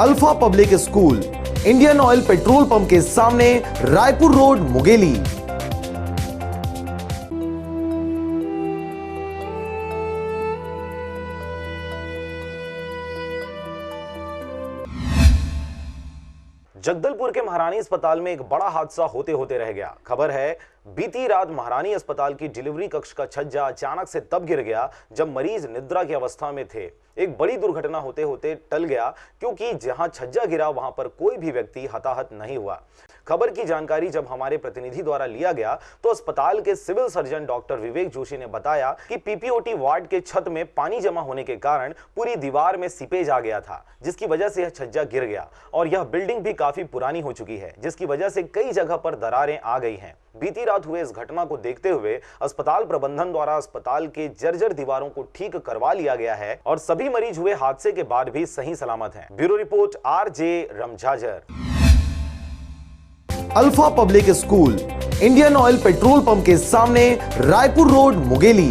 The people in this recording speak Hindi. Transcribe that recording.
Alpha public school, Indian oil petrol pump के सामने, रायपुर रोड, मुंगेली। जगदलपुर के महारानी अस्पताल में एक बड़ा हादसा होते होते रह गया। खबर है, बीती रात महारानी अस्पताल की डिलीवरी कक्ष का छज्जा अचानक से तब गिर गया जब मरीज निद्रा की अवस्था में थे। एक बड़ी दुर्घटना होते होते टल गया, क्योंकि जहां छज्जा गिरा वहां पर कोई भी व्यक्ति हताहत नहीं हुआ। खबर की जानकारी जब हमारे प्रतिनिधि द्वारा लिया गया तो अस्पताल के civil surgeon doctor Vivek Joshi ने बताया कि पीपीओटी वार्ड के छत में पानी जमा होने के कारण पूरी दीवार में सीपेज आ गया था, जिसकी वजह से यह छज्जा गिर गया। और यह बिल्डिंग भी काफी पुरानी हो चुकी है, जिसकी वजह से कई जगह पर दरारें आ गई हैं। बीती रात हुए इस घटना को देखते हुए अस्पताल प्रबंधन द्वारा अस्पताल के जर्जर दीवारों को ठीक करवा लिया गया है और सभी मरीज हुए हादसे के बाद भी सही सलामत हैं। ब्यूरो रिपोर्ट आरजे रमझाजर। Alpha public school, Indian oil petrol pump के सामने, रायपुर रोड, मुंगेली।